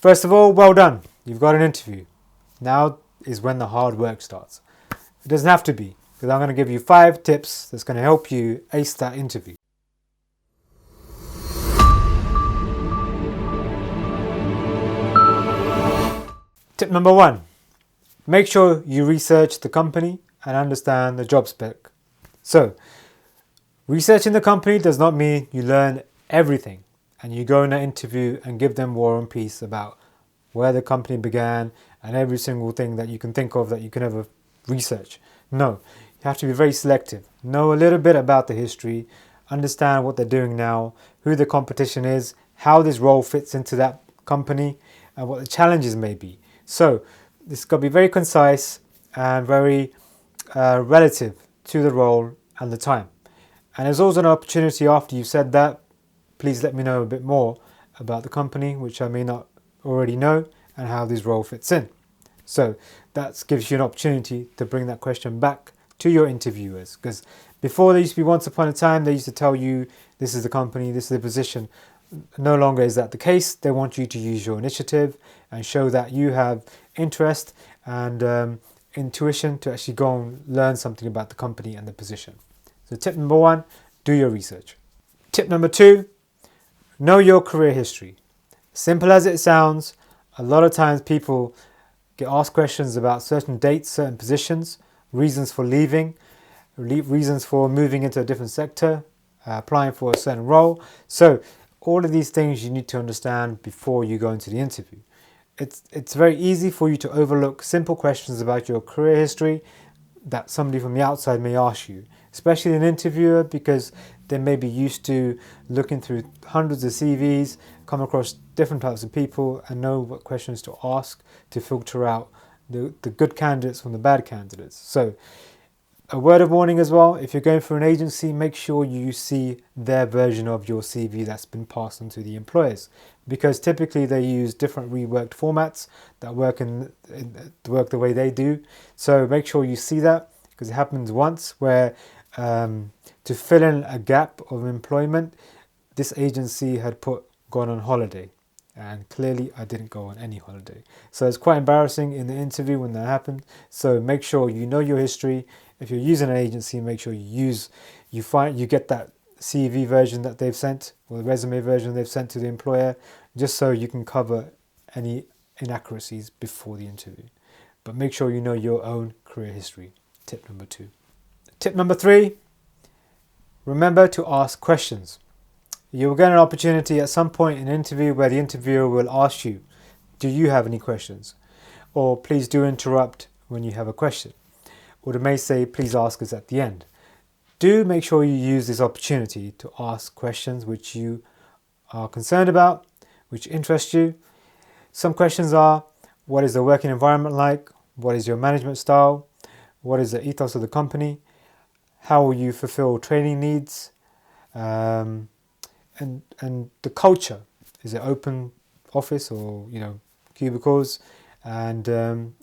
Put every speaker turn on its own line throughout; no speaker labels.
First of all, well done. You've got an interview. Now is when the hard work starts. It doesn't have to be, because I'm going to give you 5 tips that's going to help you ace that interview. Tip number 1. Make sure you research the company and understand the job spec. So, researching the company does not mean you learn everything and you go in an interview and give them War and Peace about where the company began and every single thing that you can think of that you can ever research. No, you have to be very selective. Know a little bit about the history, understand what they're doing now, who the competition is, how this role fits into that company, and what the challenges may be. So, this has got to be very concise and very relative to the role and the time. And there's also an opportunity after you've said that, please let me know a bit more about the company, which I may not already know, and how this role fits in. So that gives you an opportunity to bring that question back to your interviewers, because before, there used to be once upon a time they used to tell you this is the company, this is the position. No longer is that the case. They want you to use your initiative and show that you have interest and intuition to actually go and learn something about the company and the position. So tip number 1, do your research. Tip number 2, know your career history. Simple as it sounds, a lot of times people get asked questions about certain dates, certain positions, reasons for leaving, reasons for moving into a different sector, applying for a certain role. So all of these things you need to understand before you go into the interview. It's very easy for you to overlook simple questions about your career history that somebody from the outside may ask you, especially an interviewer, because they may be used to looking through hundreds of CVs, come across different types of people and know what questions to ask to filter out the good candidates from the bad candidates. So a word of warning as well, if you're going for an agency, make sure you see their version of your CV that's been passed on to the employers, because typically they use different reworked formats that work the way they do. So make sure you see that, because it happens once where to fill in a gap of employment, this agency had gone on holiday, and clearly I didn't go on any holiday. So it's quite embarrassing in the interview when that happened. So make sure you know your history. If you're using an agency, make sure you get that CV version that they've sent, or the resume version they've sent to the employer, just so you can cover any inaccuracies before the interview. But make sure you know your own career history. Tip number 2. Tip number 3, remember to ask questions. You'll get an opportunity at some point in an interview where the interviewer will ask you, do you have any questions? Or please do interrupt when you have a question. Or they may say, please ask us at the end. Do make sure you use this opportunity to ask questions which you are concerned about, which interest you. Some questions are, what is the working environment like? What is your management style? What is the ethos of the company? How will you fulfill training needs? And the culture. Is it open office or cubicles? And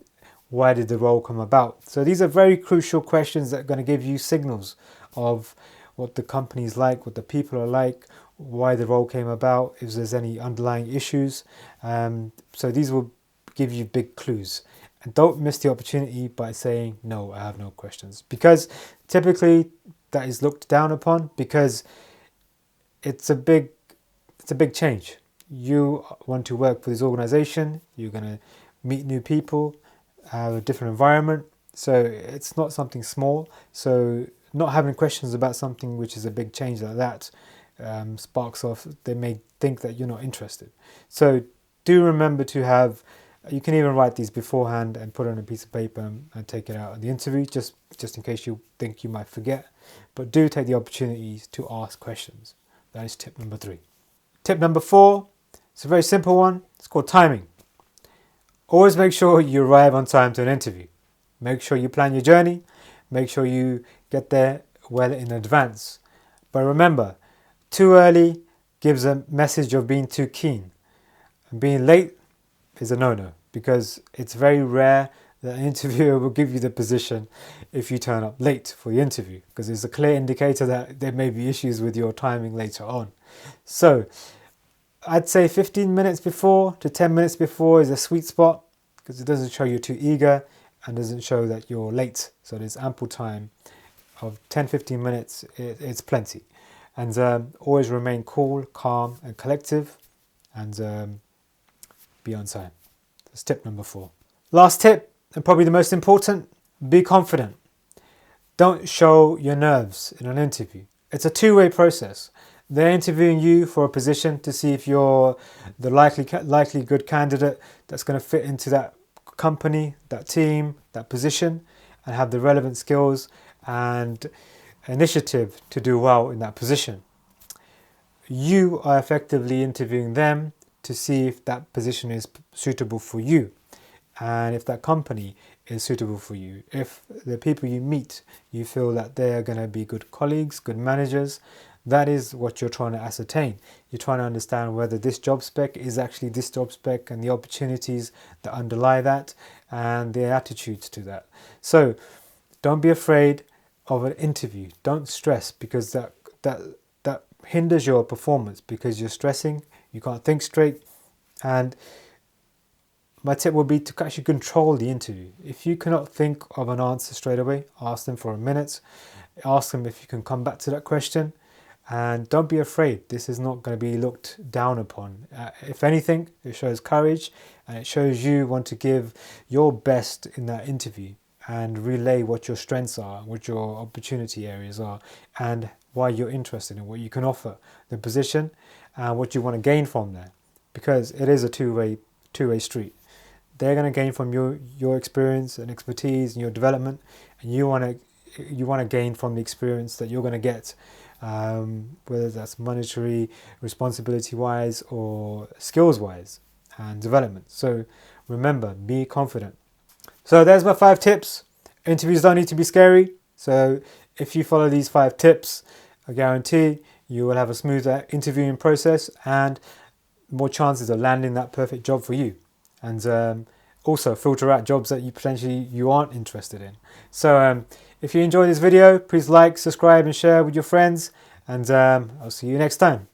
why did the role come about? So these are very crucial questions that are going to give you signals of what the company is like, what the people are like, why the role came about, if there's any underlying issues. So these will give you big clues. And don't miss the opportunity by saying, no, I have no questions. Because typically that is looked down upon, because it's a big change. You want to work for this organization, you're going to meet new people, have a different environment, so it's not something small. So not having questions about something which is a big change like that sparks off, they may think that you're not interested. So do remember to have, you can even write these beforehand and put it on a piece of paper and take it out at the interview, just in case you think you might forget. But do take the opportunities to ask questions. That is tip number 3. Tip number 4, it's a very simple one. It's called timing. Always make sure you arrive on time to an interview. Make sure you plan your journey. Make sure you get there well in advance. But remember, too early gives a message of being too keen. And being late is a no-no, because it's very rare that an interviewer will give you the position if you turn up late for the interview, because it's a clear indicator that there may be issues with your timing later on. So I'd say 15 minutes before to 10 minutes before is a sweet spot, because it doesn't show you're too eager and doesn't show that you're late. So there's ample time of 10-15 minutes. It's plenty. And always remain cool, calm and collective, and be on time. That's tip number 4. Last tip, and probably the most important, be confident. Don't show your nerves in an interview. It's a two-way process. They're interviewing you for a position to see if you're the likely good candidate that's going to fit into that company, that team, that position, and have the relevant skills and initiative to do well in that position. You are effectively interviewing them to see if that position is suitable for you and if that company is suitable for you. If the people you meet, you feel that they are going to be good colleagues, good managers, that is what you're trying to ascertain. You're trying to understand whether this job spec is actually this job spec and the opportunities that underlie that and the attitudes to that. So don't be afraid of an interview. Don't stress, because that hinders your performance, because you're stressing, you can't think straight. And my tip would be to actually control the interview. If you cannot think of an answer straight away, ask them for a minute. Ask them if you can come back to that question. And don't be afraid. This is not going to be looked down upon. If anything, it shows courage and it shows you want to give your best in that interview and relay what your strengths are, what your opportunity areas are, and why you're interested in what you can offer the position and what you want to gain from there. Because it is a two-way street. They're going to gain from your experience and expertise and your development, and you want to gain from the experience that you're going to get, whether that's monetary, responsibility-wise, or skills-wise and development. So remember, be confident. So there's my 5 tips. Interviews don't need to be scary. So if you follow these 5 tips, I guarantee you will have a smoother interviewing process and more chances of landing that perfect job for you. And also filter out jobs that you aren't interested in. So if you enjoyed this video, please like, subscribe and share with your friends, and I'll see you next time.